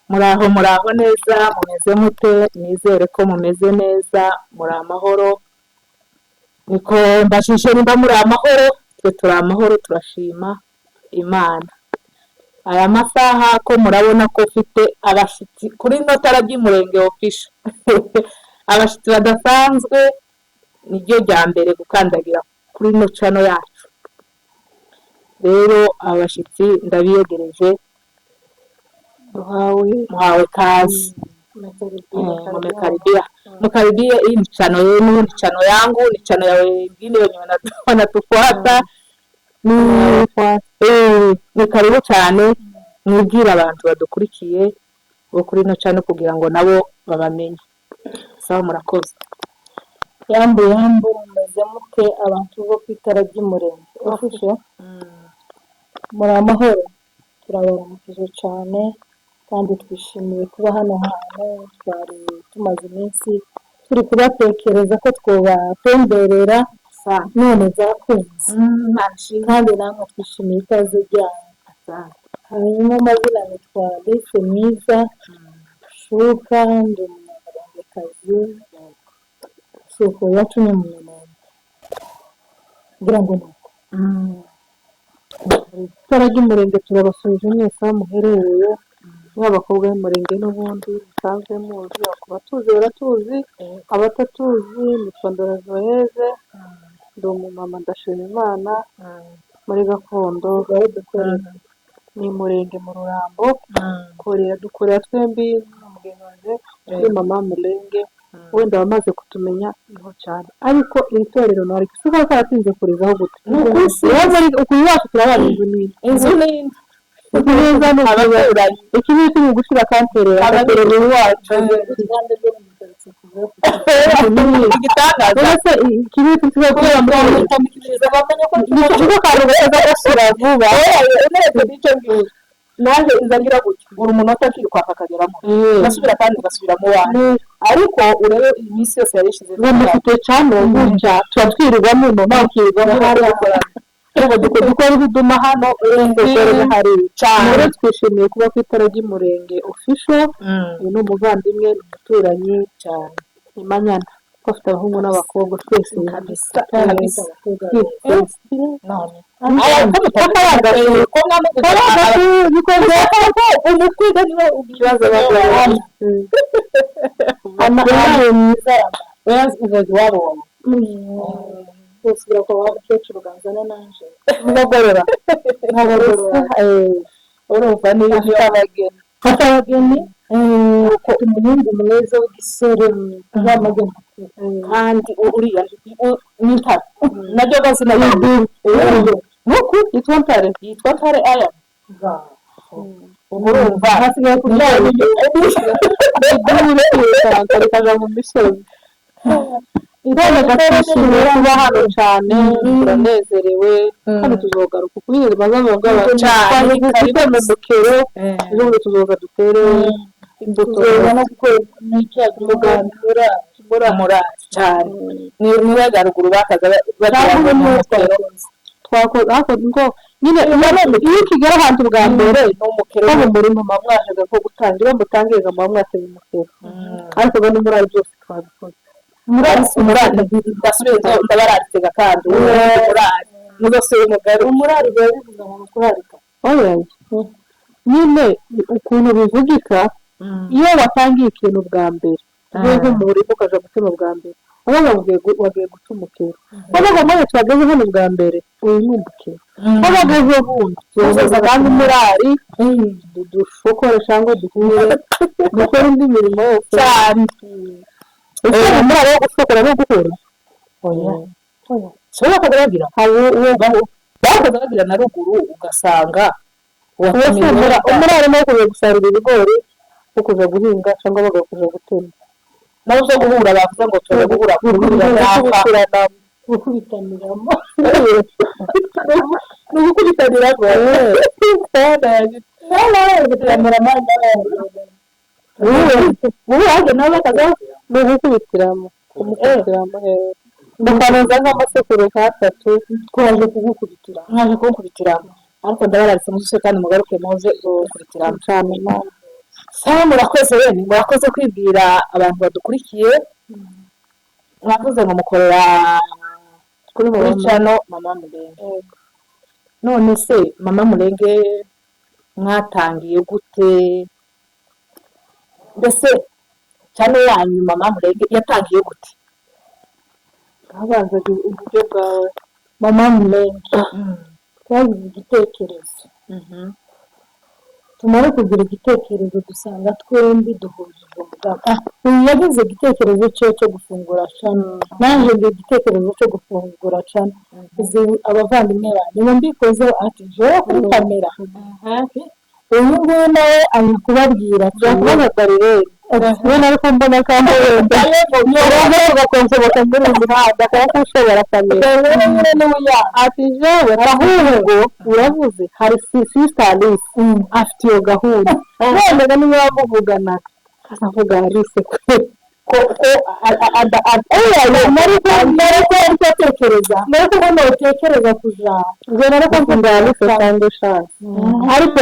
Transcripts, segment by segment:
muraho neza mumeze mute nizere ko mumeze neza muri amahoro niko mbashije nimba muri amahoro twe turi amahoro turashima Imana aya masaha ko murabona ko ufite abashitsi kuri notara by'umurenge official abashitsi badasanzwe niryo rya mbere gukandagira kuri no channel yacu rero abashitsi ndabiyegereje muhawe kazi mukaribia hii ni channel yenu ni channel yangu ni channel ya wengine wenye wanatufuata ni karibu cyane mwibwira abantu badukurikiye bo kuri no channel kugira ngo nabo babamenye sawa murakoze yambo meze mute abantu bo kwitara by'umurenge official muri amahoro turabaramukije cyane kandi twishimiye kuba hano hantu twari tumaze iminsi turi kubatekereza ko twobatemberera none byakunze kandi namwe twishimiye ikaze ryanyu hanyuma amazina nitwa Alice Mwiza Shuka ndi umunyarwandakazi Shuka yatumye mu Nyamata ngira ngo nuko turagira umurenge turabasuje mwese muherereye n'abakobwa b'umurenge n'ubundi bisanzwe muzi abatuzi baratuzi abatatuzi nitondora Joyeze ndi umumama ndashima Imana muri gakondo ni murenge mu Rurambo dukorera twembi n'umugenzi ni mama murenge wenda bamaze kutumenya niho cyane ariko iri torero nari kuvuga ko yatinze kurizaho gute ukuri wacu turabana inzu nini neza no abaturanye ikibi cyo gushira kanterera abaturanye wacu igitangaza se ikibi cyo gukora mu bamenye ko cyo kandi gasura vuba nicyo ngiye naje izagira gutya uri umunota akiri kwaka kageramo nasubira kandi gasubiramo wanyu ariko urebe iminsi yose yarishize n'umufite cyane gutya twatwirirwamo no nakirwamo hari dukora ibiduma hano urengera hari cyane twishimiye kuba kwitara ry'umurenge official uyu ni umuvandimwe umuturanyi cyane Imanyana ko afite abahungu n'abakobwa twese kabisa none umukwiga niwe ukibazo bagwana wabonye usubira ko abakecuru ganzana nanje mugorora urumva ni abageni ko umuhungu mwiza w'igisore n'amageni kandi uriya n'intare najyo bazina y'iduru nuko yitwa ntare aya urumva hasigaye kubyara iduru kaja mu misozi Ndabona gashimira kuba hano cyane turanezerewe kandi tuzogaruka kuri bazavuga cyane kuri mu mukero n'ubu tuzoga dutere imbuto no gukora n'icyago mugandura cyane ni bagaruguru bakaza baravuga mu mukero twakoze ako ngo nyine iyo kigera ahantu bwa mbere n'umukero wo muri mu mamwashaga ko gutangira mutangiza mu mwase mu mukero ariko bano muri byose twabikoze umurari ndasubiye ndabaratega kandi umurari mugose umugari umurari bari bivuga ngo kurarika nyine ukuntu bivugika iyo watangiye ikintu bwa mbere rwego muri ukaja gutema bwa mbere wagiye gutumukira babaga mwe twageze hano bwa mbere uyu n'umukiro babagaze bundi tuza kandi umurari dushokoresha ngo duhure gukora indi mirimo cyane muri abo gusokora no guhura so bakagira bakagira na ruguru ugasanga umurari no kuza gusarura ibigori no kuza guhinga cyangwa bagakuza gutema naho zo guhura bavuga ngo tuza guhura gukubitaniramo n'ugukubitaniramo ubu haje nawe bakaza no gukubitiramo ndakanoza nk'amasekuru nk'atatu twaje kugukubitiramo ariko ndabararitse mu kandi mugaruke muze gukubitiramo cyane sawa murakoze wene murakoze kwibwira abantu badukurikiye mwavuze ngo mukorera kuri channel mama Mulenge none se mama Mulenge mwatangiye gute mbese channel yanyu mama Mulenge yatangiye gute habanza uburyo bwawe mama Mulenge twagize igitekerezo tumara kugira igitekerezo dusanga twembi duhuje umugambi yagize igitekerezo cyo gufungura channel naje ngira igitekerezo cyo gufungura channel izi abavandimwe banjye mbikoze ati je kuri kamera uyu nguyu nawe ari kubabwira cyangwa barire None ariko mbona kandi wenda niyo gakonsoboka muri umuhanda akashobora kamera ati jewe ahubwo uravuze hari sister Alice afite iyo gahunda none niba bavugana avuga Alice natekereza kuja njye nariko mvuga Alice kandi chance ariko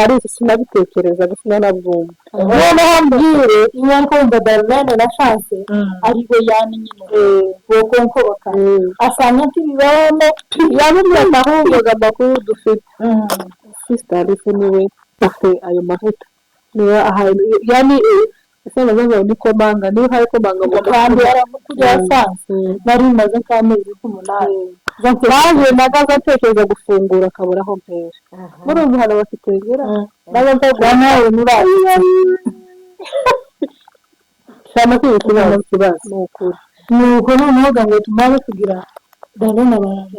Alice sinabitekereza gusa nabwumva none hambire iyo ariko mvuga Darlene na chance ariko yani nyine wokonkoboka asanga tibibone yamubye ahubwo amakuru dufite sister Alice niwe afite ayo mavuta niyo yani sema zangu niko manga niho hariko manga mu kandi aramukujya yasanze nari maze kamezi k'umunani baje nagaza atekereza gufungura kaburaho mpera muri ubu hano bakitegera nazo ndagwana muri cyane kwitubana kibazo nuko noneho ngo tumaze kugira Darlene abandi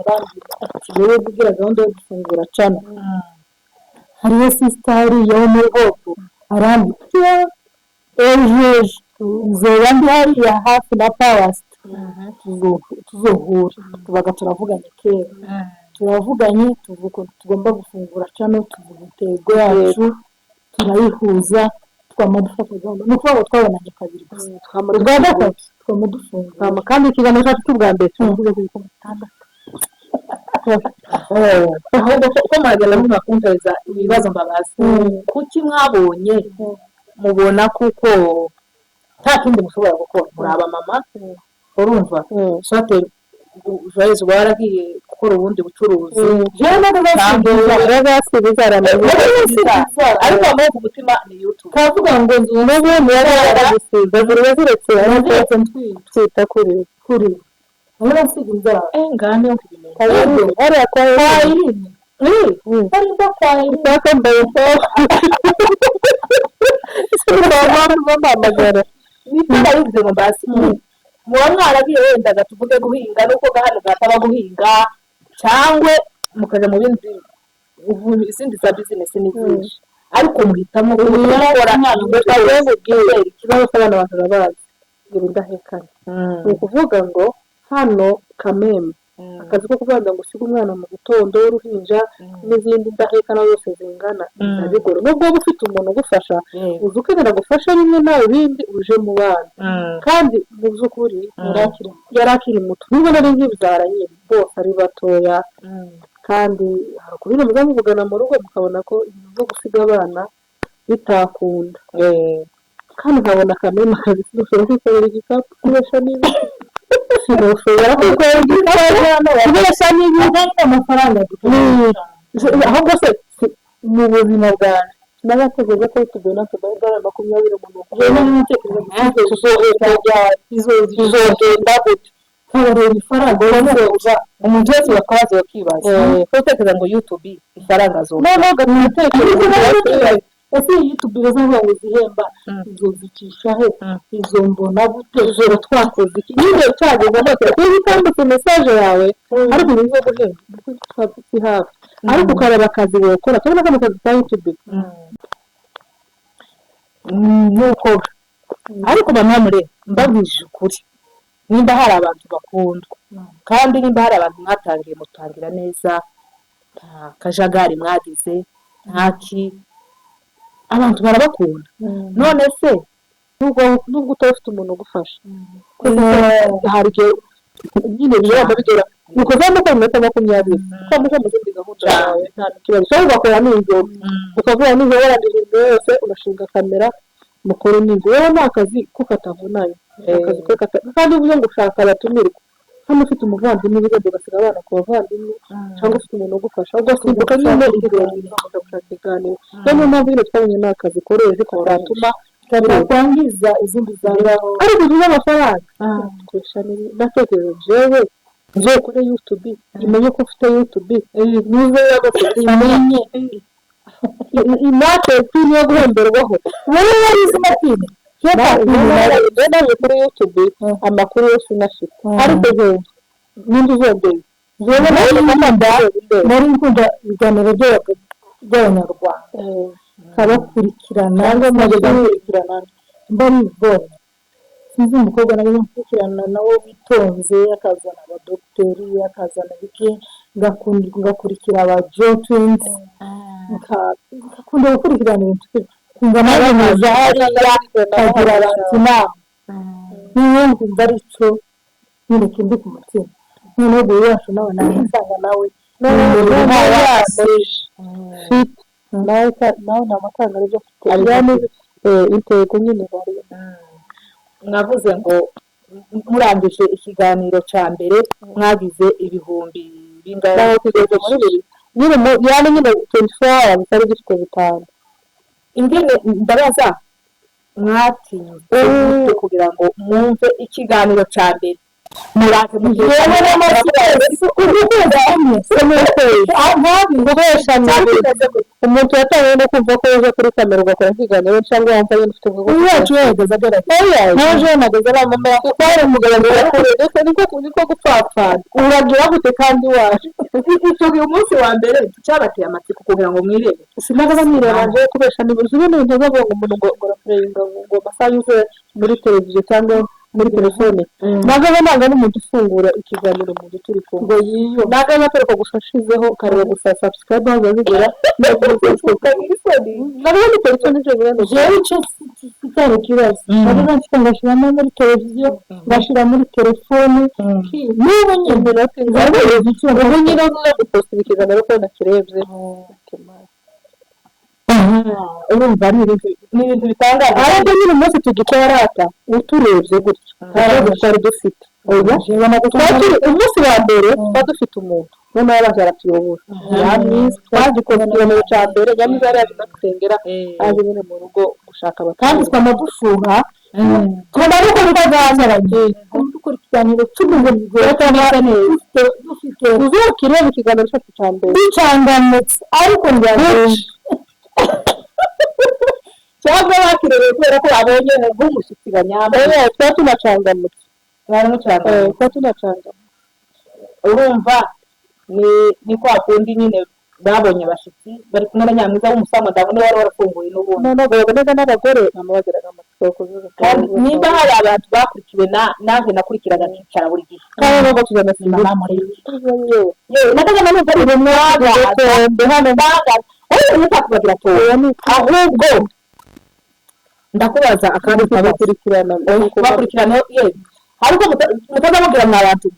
ati rero kugira gahunda yo gufungura cyane hariyo sister yo muri hope arandi zoba ndi hariya hafi na Pawast tuzohura tubaga turavuganye kera turavuganye tuvuga tugomba gufungura cyane tuvuga intego yacu turayihuza twamadufata gahunda nuko twabonanye kabiri gusa twamuri rwa gatatu twamudufungura kandi ikiganiro cyacu cy'ubwa mbere tuvuze ku mutandatu ko maragala mubakumveza ibibazo mbabazi kuki mwabonye mubona kuko nta kindi mushobora gukora muraba mama urumva swate joyeuse waragiye gukora ubundi bucuruzi jana ariko amavuga umutima ni YouTube kavuga ngo nzunobo yarabisiga ziretse ariko twita kuri urasiga inzara ngane yo kubimenya ari akwaye ari ndakwaye ndakombaye magara nitara yuvuze ngo basi muwa mwaragiye wenda gatuvuge guhinga nuko gahano gataba guhinga cyangwe mukaja mu bindi izindi za business n'izindi ariko muhitamo gukora ngo bwire ikibazo cy'abana batarabazi ndahekana ni ukuvuga ngo hano kameme akazi ko kuvuga ngo usiga umwana mu gitondo w'uruhinja n'izindi ndahekana zose zingana nabigoro nubwo ufite umuntu ugufasha uzi ukenera gufasha rimwe nawe ibindi uje mu bana kandi mu by'ukuri yarakiri muto nubwo nari nk'ibyara nyine bose ari batoya kandi hari ukubiri muzamuvugana mu rugo mukabona ko ibintu byo gusiga abana bitakunda kandi nkabona kameme akazi dushobora kwikorera igikapu kubesha niba sinashobora kukwera igikapu kubesha niba amafaranga ahubwo se mu buzima bwanjye n'abategereje ko tugenda tudahindura 20 umuntu rero n'umutekereza izogenda gute kabarera ifaranga uza umuntu wese bakabaza bakibaza utekereza ngo YouTube ifaranga zo no gatekereza ese YouTube bazavuga ngo zihemba izozikisha he izo mbona gute zero twakoze iki nyine cyageze hose kwitambutse message yawe ariko nizo guhemba twafite hafi ariko ukareba akazi wokora cyangwa akazi ka YouTube nuko ariko bamwamure mbabwije ukuri nimba hari abantu bakundwa kandi nimba hari abantu mwatangiye mutangira neza kajagari mwagize ntaki abantu barabakunda none se nubwo utafite umuntu ugufasha hari ke nyine bigera ukozamo ko iminota 20 ukamuka mu zindi gahunda yawe nta kibazo cyo ugakora n'ijoro ukavuga n'ijoro warangije yose urashinga kamera mukora n'ijoro wowe n'akazi ko katavunanye akazi ko kandi uvuze ngo ushaka abatumirwa hano ufite umuvandimwe ugomba gasiga abana ku bavandimwe cyangwa ufite umuntu ugufasha ugasimbuka nyine ikiganiro niyo mpamvu nyine twabonye n'akazi koroheje katuma kwangiza izindi zabaho ariko uzi amafaranga natekereje jewe ngiye kuri YouTube imenye ko ufite YouTube nize yagufite imate yo guhemberwaho wowe wari izina Nenda kuri YouTube amakuru yose nashite ariko je nindi zobeye jewe nari nkunda ibiganiro by'abanyarwanda kabakurikirana ngo mukurikirana mbona sinzi umukobwa nawe mukurikirana nawe bitonze akazana abadoktori akazana biki ngakurikira aba Twins ngakunda gukurikirana ibintu kumva nawe nazari kagira aratina niyo ngumva arico nyine kindi ku mutima none buri yacu nawe nansanga nawe fit nawe namakanga ryo kujyana intego nyine bari mwavuze ngo murangije ikiganiro cya mbere mwagize ibihumbi bingahe kugeza muri nyine yani nyine 24 hours ari gifite bitanu ingene ndabaza mwatinze kugira ngo mwumve ikiganiro cya mbere muraje mu gihe umuntu yataye no kumva ko yaje kuri kamera ugakora ikiganiro cyangwa wambaye ufite ubwo yacu yageze agaragara naje nageze amamera ko ari umugabo ndetse niko gupfapfana uragira gute kandi waje icyo umunsi wa mbere cyabateye amatsiko kugira ngo mwirebe sinaga mwirebe kubesha nibuze ibintu ndavuga ngo umuntu ngo playinga ngo basayuze muri televiziyo cyangwa muri telefone nagaba n'umuntu ufungura ikiganiro mu turi ngo yiyo nagaba atari gufashizeho kareba gusa subscribe aho zigera nagaba ni telefone je birano je cyane kibazo nagaba ngashiramo muri televiziyo ngashira muri telefone niba nyine ngabo y'icyo ngo nyine no guposta ikiganiro ko nakirebye urumva ni ibintu bitangaje ariko nyine umunsi tugikora ata uturebye gutyo kandi twari dufite umunsi wa mbere twari dufite umuntu none yaraje aratuyobora yamize twagikoze ikiganiro cya mbere yamize yaraje gutengera aje nyine mu rugo gushaka kandi twamadufuha twari ko bitazazaranye dukora ikiganiro cy'ubuzima dufite uzukire mu kiganiro cyacu cya mbere bicangamutse ariko njyaje cyangwa bakirere kubera ko abonye nk'umushyitsi banyambaye twari tunacangamutse urumva ni kwa kundi nyine babonye abashyitsi bari kumwe na Nyamwiza w'umusamu ndabona wari warafunguye n'ubundi neza n'abagore bamubagiraga amatsiko niba hari abantu bakurikiwe naje nakurikiraga nicara buri gihe kandi nubwo tuzana sinema muri yewe nakaga n'ubwo ari mwaga hano baga nutakubagira ahubwo ndakubaza akandi kabakurikirana yewe ariko mutazamubwira mw'abantu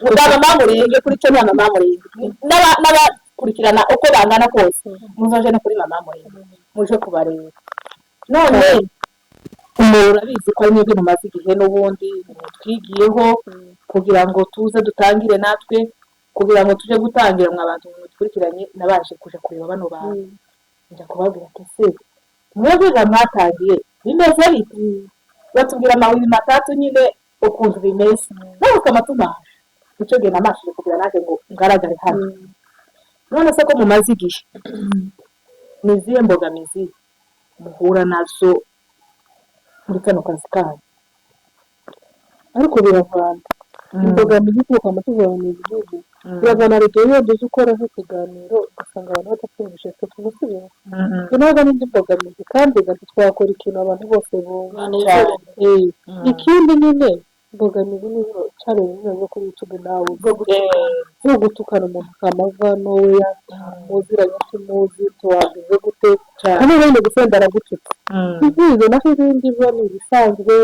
mutaba mamuringe kuri cyo mwana mamuringe n'abakurikirana uko bangana kose muzaje no kuri mama muringe muje kubareba none urabizi ko ari mwebwe mumaze igihe n'ubundi twigiyeho kugira ngo tuze dutangire natwe kugira ngo tuje gutangira mw'abantu mukurikiranye nabaje kuja kureba bano bantu njya kubabwira ati se mwebwe mwatangiye bimeze biti batubwira amahuri matatu nyine ukuntu bimeze nawe ukamatumaje icyo gihe namashije kugira naje ngo ngaragare hano none se ko mumaze igihe niziye mbogamizi muhura nazo muri kano kazi kanyu ariko biravana imbogamizi kuko amatuzabona igihugu biravana rero iyo duze ukora nk'ikiganiro ugasanga abantu batakumvishe twe tumusubira binaga n'indi mbogamizi kandi twakora ikintu abantu bose bumva ikindi nyine mbogamizi nizo challenge zo kuri YouTube nawe zo gutukana umuntu kamava nowe muziranye kimuzi tuwagize gute kandi wende gusendara gututse bizo nako ibindi byo ni bisanzwe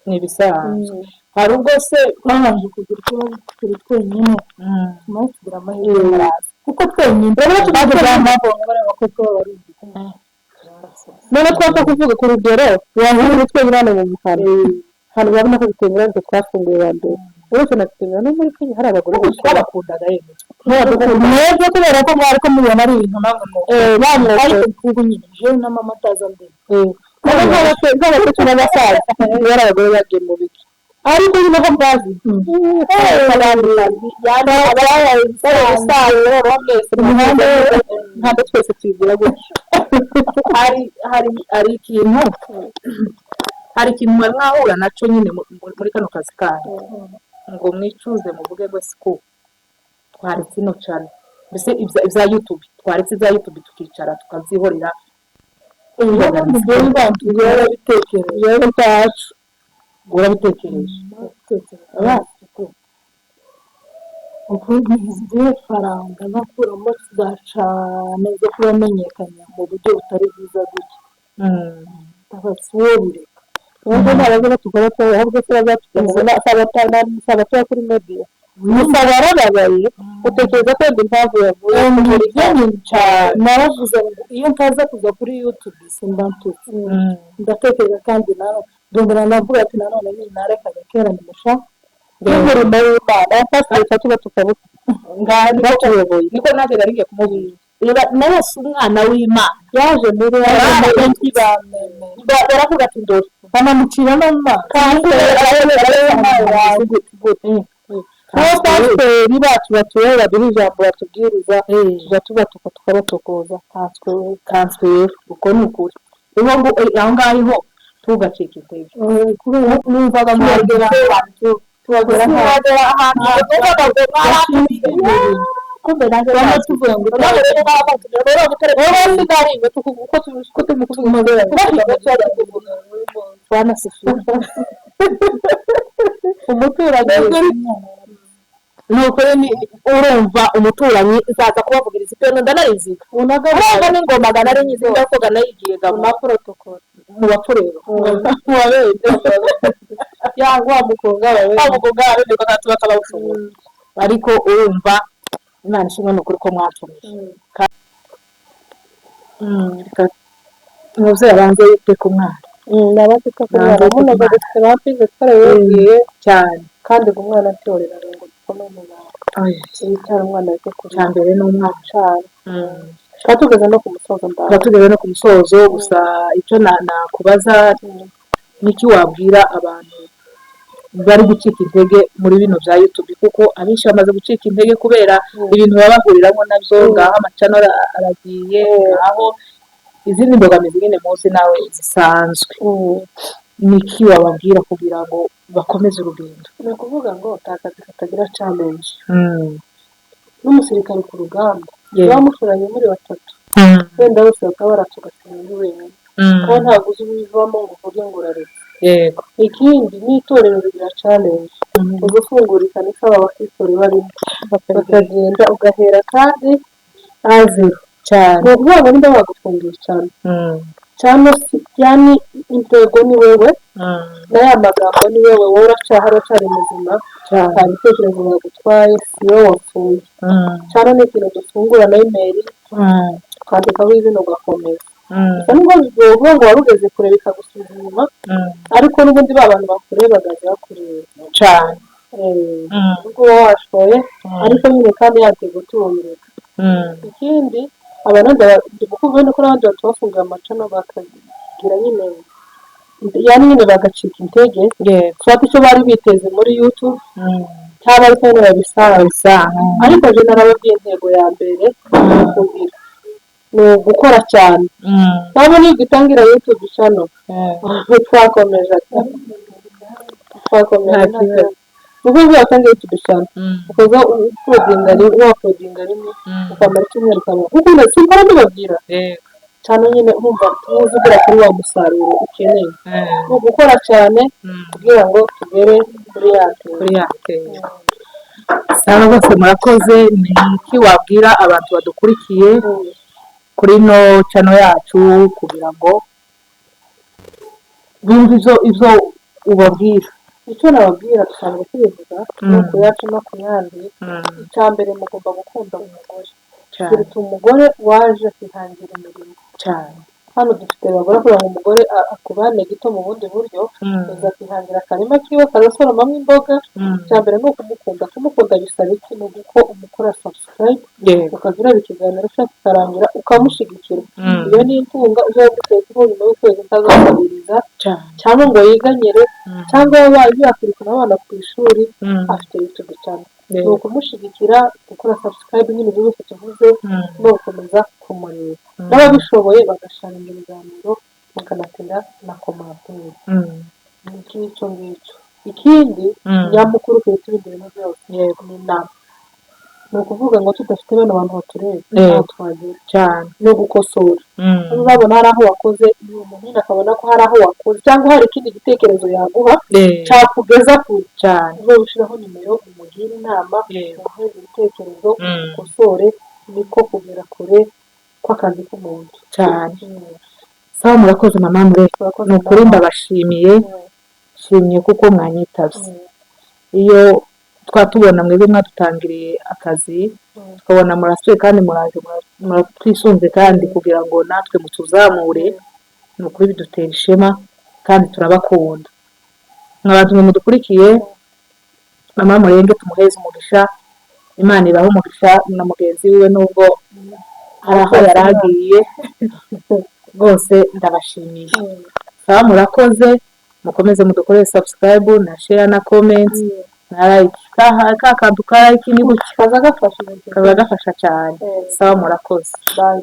ni ibisanzwe hari ubwo se twabanje kugira ikibazo turi twenyine tumaze tugira amahirwe muraza kuko twenyine rero tumaze amabongo bareba ko tuba bari none twapfa kuvuga ku rugero wahura twenyine hano mu mukara hano urabona ko bitemewe ariko twafunguye ba mbere uretse na twemera no muri Kenya hari abagore benshi bakundaga mwebwe kubera ko mwari ko mubona ari ibintu namwe ariko kuko nyine jewe na mama ataza mbere nk'abatetse n'abasaza bari abagore bagiye mu biki ariko nyine ko mbazi abandi abayaye ibisaza bamwese ntabwo twese tubigura gutya hari ikintu mwari mwahura nacyo nyine muri kano kazi kanyu ngo mwicuze muvuge ngo siko twaretse ino cyane mbese ibya YouTube twaretse ibya YouTube tukicara tukabyihorera ugiye faranga bakuramo cyane zo kubamenyekanya mu buryo butari bwiza gutya abasubire ubu ntabwo tugomba kuba ahubwo se bazatugeza sabatana kuri media musabara babaye utekereza ko impamvu yavuye muri cyane naravuze ngo iyo nkaza kuza kuri YouTube simbantutse ndatekereza kandi nawe ndongera ndavuga ati nanone ni narekaga kera ndimusha ngumurimo w'Imana fasita tuba tukabuka ngani batuyoboye niko naje gariye kumubwira nawe umwana w'Imana yaje muri abandi baravuga ati ndore banamucira no mu kandi pasiteri bacu batuye babiri ijambo batubwiriza tuba tukabatokoza kanswe uko ni ukuri niyo ngo aho ngaho tugacika intege numvaga mwagera ahantu tubagera ahantu kumbe nanjye tuvuye ngo rero gutare uko tumukumagara umuturanyi nuko urumva umuturanyi izaza kubavugiriza ipeno ndanariziga urumva n'ingoma ganari nyizi ndakoga nayigiye ga mu protocol mu bapfurero mu babende yangwa mukonga bawe niko katuba kabawushobora ariko urumva Imana ishimwe n'ukuri ko mwatumije umuvyeyi abanze yite ku mwana nabaze ko kumwana munaga gufite bapize twarabigiye cyane kandi umwana atorera ngo dukomeye mu bantu cyane umwana yake ku cyambere n'umwana cyane katugeze no ku musozo gusa icyo nakubaza niki wabwira abantu bari gucika intege muri bino bya YouTube kuko abenshi bamaze gucika intege kubera ibintu babahuriramo nabyo ngaho amacano aragiye ngaho izindi mbogamizi nyine muzi nawe zisanzwe niki wababwira kugira ngo bakomeze urugendo ni ukuvuga ngo utakazi katagira challenge n'umusirikare ku rugamba bamushoranye muri batatu wenda bose bakaba baratugatira muri wenyine kandi ntabwo uzi ubivamo ngo uvuge ngo uraretse yego ikindi n'itorero rigira challenge ugufungura ikanisa abakristo barimo bakagenda ugahera kandi azero cyane ni ukuvuga ngo niba bagufungiye cyane cyane yani intego ni wewe na ya magambo ni wewe wowe uracari muzima kandi ibitekerezo bagutwaye si wowe wapfuye cyane n'ikintu dufungura na email kwandikaho ibintu ugakomeza gusa nubwo bivuga ngo warugeze kure bikagusubiza inyuma ariko n'ubundi bantu bakureba bagaze bakureba cyane ubwo washoye ariko nyine kandi yatego tuwumureka ikindi abantu ndikuvuga no kuri abandi batubafunga amacano bakagira nyine yani nyine bagacika intege twati cyo bari biteze muri YouTube cyaba ariko nyine babisanga ariko je narababwiye intego ya mbere kugira no gukora cyane nabo ni gitangira YouTube channel twakomeje ubwo byatangiye YouTube channel ukoza uploadinga rimwe ukamara kimwe kamwe kuko nasimbara ndababwira cyane nyine umva tuzugira kuri wa musaruro ukeneye no gukora cyane kugira ngo tugere kuri yake saba bose murakoze niki wabwira abantu badukurikiye kuri no channel yacu kugira ngo bumve ivyo ubabwira. icyo nababwira dusanzwe tubivuga no ku yacu no ku yandi. icya mbere mugomba gukunda umugore, kuruta umugore waje kwihangira imirimo cyane. hano dufite abagore kugira ngo umugore akubane gito mu bundi buryo uza kwihangira akarima kiwe kagasoromamo imboga. icya mbere ni kumukunda bisaba iki? ni uko umukora subscribe ukagira ikiganiro ushaka kikarangira ukamushyigikira. iyo ni inkunga uzaba guteza nyuma y'ukwezi utazasabiriza cyangwa ngo yiganyire cyangwa yabaye yakurikirana abana ku ishuri afite YouTube channel. ni ukumushyigikira gukora subscribe nyine ibyo byose tuvuze no gukomeza kumureba. n'ababishoboye bagasharinga ibiganiro bakanatera na komantere. ngicyo ikindi nyamukuru kuruta ibindi bintu byose ni inama. ni ukuvuga ngo tudafite bene abantu batureba ntaho twagera cyane no gukosora. urabona hari aho wakoze umuntu akabona ko hari aho wakoze cyangwa hari ikindi gitekerezo yaguha cyakugeza kure cyane. uzo ushyiraho nimero umugire inama umuhe ibitekerezo ukosore. niko kugera kure kw'akazi k'umuntu cyane. sawa murakoze mama mureke. ni ukuri ndabashimiye nshimye kuko mwanyitabye. iyo twatubona mwebwe mwadutangiriye akazi tukabona murasuye kandi muraje muratwisunze kandi kugira ngo natwe mutuzamure. ni ukuri bidutera ishema kandi turabakunda. nk'abantu mudukurikiye mama murenge tumuheze umugisha. imana ibahe umugisha na mugenzi wiwe nubwo hari aho yaragiye rwose ndabashimiye. sawa murakoze mukomeze mudukorere subscribe na share na comment na like. ka kantu ka like ni gutya kaza gafasha cyane. sawa murakoze. bye.